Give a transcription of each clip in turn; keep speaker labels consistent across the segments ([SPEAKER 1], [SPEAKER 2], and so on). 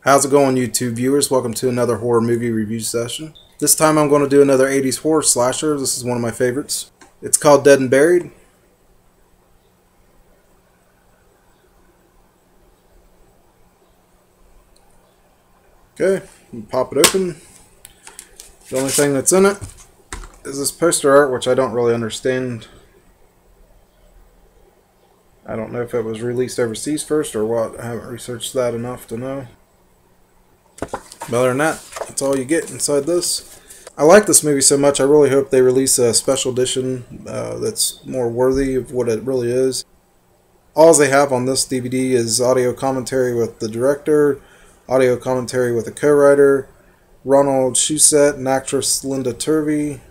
[SPEAKER 1] How's it going, YouTube viewers? Welcome to another horror movie review session. This time I'm going to do another 80s horror slasher. This is one of my favorites. It's called Dead and Buried. Okay, pop it open. The only thing that's in it is this poster art, which I don't really understand. I don't know if it was released overseas first or what. I haven't researched that enough to know. But other than that, that's all you get inside this. I like this movie so much, I really hope they release a special edition that's more worthy of what it really is. All they have on this DVD is audio commentary with the director, audio commentary with a co-writer, Ronald Shusett and actress Linda Turvey.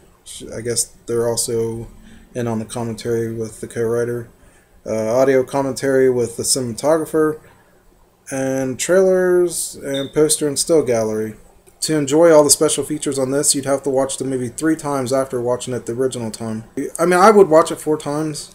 [SPEAKER 1] I guess they're also in on the commentary with the co-writer. Audio commentary with the cinematographer, and trailers and poster and still gallery. To enjoy all the special features on this, you'd have to watch the movie 3 times after watching it the original time. I mean, I would watch it 4 times,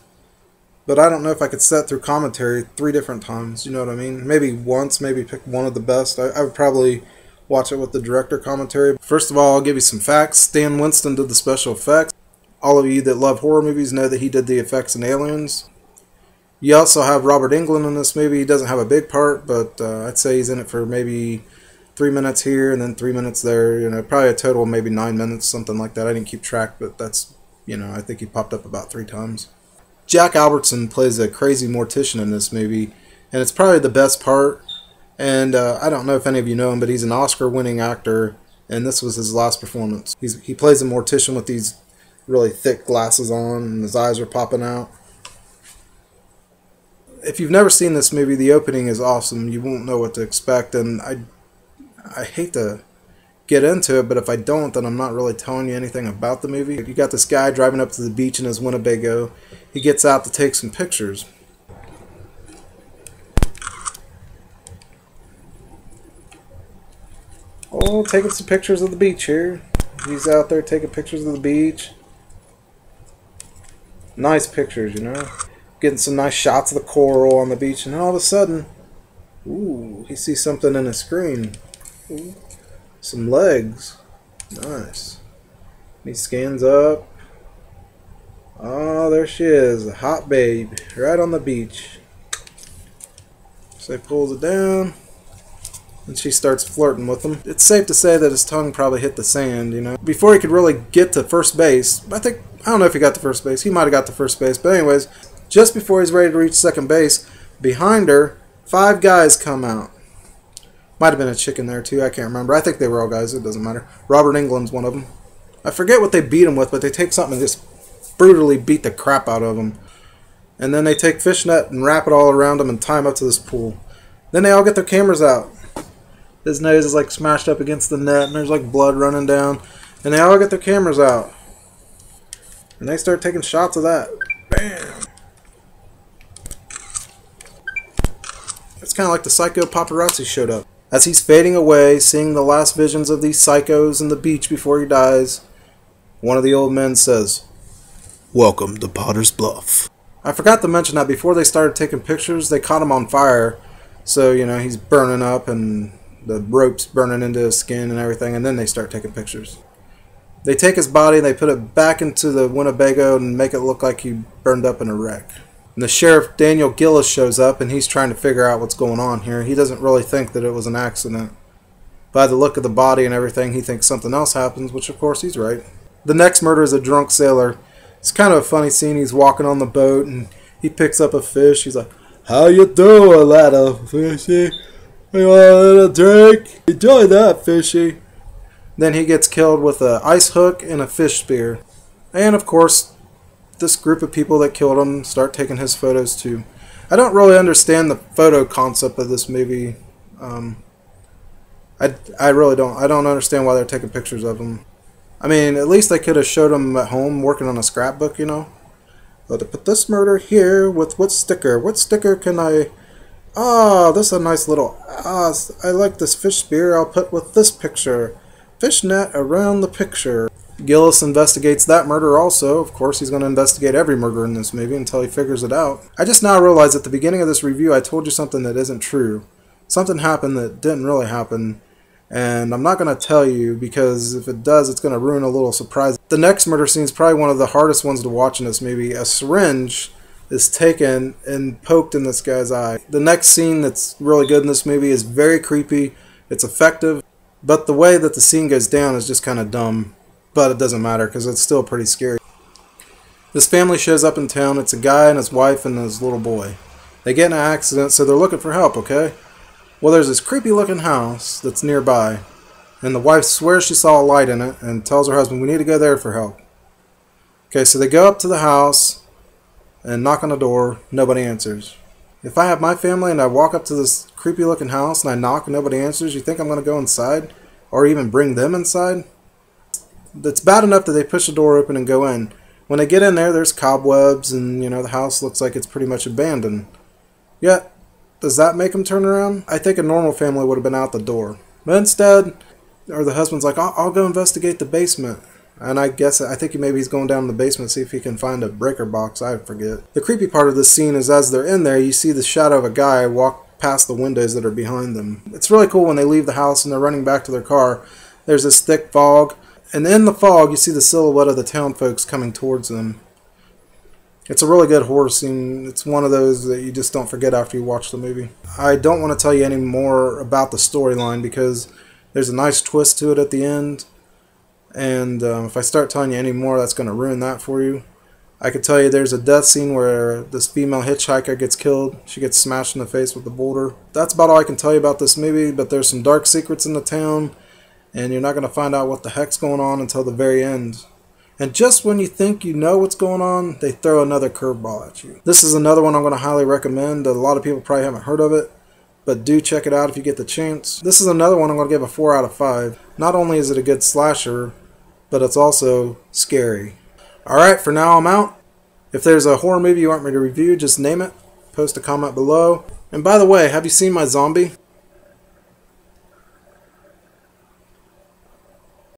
[SPEAKER 1] but I don't know if I could sit through commentary 3 different times, you know what I mean? Maybe once, maybe pick one of the best. I would probably watch it with the director commentary. First of all, I'll give you some facts. Stan Winston did the special effects. All of you that love horror movies know that he did the effects in Aliens. You also have Robert Englund in this movie. He doesn't have a big part, but I'd say he's in it for maybe 3 minutes here and then 3 minutes there. You know, probably a total of maybe 9 minutes, something like that. I didn't keep track, but that's, you know, I think he popped up about 3 times. Jack Albertson plays a crazy mortician in this movie, and it's probably the best part. And I don't know if any of you know him, but he's an Oscar-winning actor, and this was his last performance. He plays a mortician with these really thick glasses on, and his eyes are popping out. If you've never seen this movie, the opening is awesome. You won't know what to expect, and I hate to get into it, but if I don't, then I'm not really telling you anything about the movie. You got this guy driving up to the beach in his Winnebago. He gets out to take some pictures. Oh, taking some pictures of the beach here. He's out there taking pictures of the beach. Nice pictures, you know. Getting some nice shots of the coral on the beach, and all of a sudden, ooh, he sees something in the screen. Ooh, some legs. Nice. He scans up. Oh, there she is, a hot babe, right on the beach. So he pulls it down, and she starts flirting with him. It's safe to say that his tongue probably hit the sand, you know. Before he could really get to first base, I don't know if he got to first base. He might have got to first base, but anyways, just before he's ready to reach second base, behind her, 5 guys come out. Might have been a chicken there too, I can't remember. I think they were all guys, it doesn't matter. Robert Englund's one of them. I forget what they beat him with, but they take something and just brutally beat the crap out of him. And then they take fishnet and wrap it all around him and tie him up to this pool. Then they all get their cameras out. His nose is like smashed up against the net and there's like blood running down. And they all get their cameras out. And they start taking shots of that. Bam! It's kind of like the psycho paparazzi showed up. As he's fading away, seeing the last visions of these psychos in the beach before he dies, one of the old men says, "Welcome to Potter's Bluff." I forgot to mention that before they started taking pictures, they caught him on fire. So, you know, he's burning up and the rope's burning into his skin and everything, and then they start taking pictures. They take his body, they put it back into the Winnebago and make it look like he burned up in a wreck. And the sheriff, Daniel Gillis, shows up and he's trying to figure out what's going on here. He doesn't really think that it was an accident. By the look of the body and everything, he thinks something else happens, which of course he's right. The next murder is a drunk sailor. It's kind of a funny scene. He's walking on the boat and he picks up a fish. He's like, "How you doing, little fishy? You want a little drink? Enjoy that, fishy." Then he gets killed with an ice hook and a fish spear. And of course, this group of people that killed him start taking his photos too. I don't really understand the photo concept of this movie. I really don't. I don't understand why they're taking pictures of him. I mean, at least they could have showed him at home working on a scrapbook, you know. But to put this murder here with what sticker? What sticker can I... Oh, this is a nice little... I like this fish spear. I'll put with this picture. Fishnet around the picture. Gillis investigates that murder also. Of course, he's going to investigate every murder in this movie until he figures it out. I just now realized at the beginning of this review I told you something that isn't true. something happened that didn't really happen. And I'm not going to tell you because if it does, it's going to ruin a little surprise. The next murder scene is probably one of the hardest ones to watch in this movie. A syringe is taken and poked in this guy's eye. The next scene that's really good in this movie is very creepy. It's effective, but the way that the scene goes down is just kind of dumb. But it doesn't matter because it's still pretty scary. This family shows up in town. It's a guy and his wife and his little boy. They get in an accident, so they're looking for help, okay? Well, there's this creepy looking house that's nearby, and the wife swears she saw a light in it and tells her husband, we need to go there for help. Okay, so they go up to the house and knock on the door. Nobody answers. If I have my family and I walk up to this creepy looking house and I knock and nobody answers, you think I'm going to go inside or even bring them inside? It's bad enough that they push the door open and go in. When they get in there, there's cobwebs and, the house looks like it's pretty much abandoned. Yet, does that make them turn around? I think a normal family would have been out the door. But instead, or the husband's like, I'll go investigate the basement. And I think maybe he's going down in the basement to see if he can find a breaker box. I forget. The creepy part of this scene is as they're in there, you see the shadow of a guy walk past the windows that are behind them. It's really cool when they leave the house and they're running back to their car. There's this thick fog. And in the fog, you see the silhouette of the town folks coming towards them. It's a really good horror scene. It's one of those that you just don't forget after you watch the movie. I don't want to tell you any more about the storyline because there's a nice twist to it at the end. And if I start telling you any more, that's going to ruin that for you. I could tell you there's a death scene where this female hitchhiker gets killed. She gets smashed in the face with a boulder. That's about all I can tell you about this movie, but there's some dark secrets in the town. And you're not going to find out what the heck's going on until the very end. And just when you think you know what's going on, they throw another curveball at you. This is another one I'm going to highly recommend. A lot of people probably haven't heard of it, but do check it out if you get the chance. This is another one I'm going to give a 4 out of 5. Not only is it a good slasher, but it's also scary. Alright, for now I'm out. If there's a horror movie you want me to review, just name it. Post a comment below. And by the way, have you seen my zombie?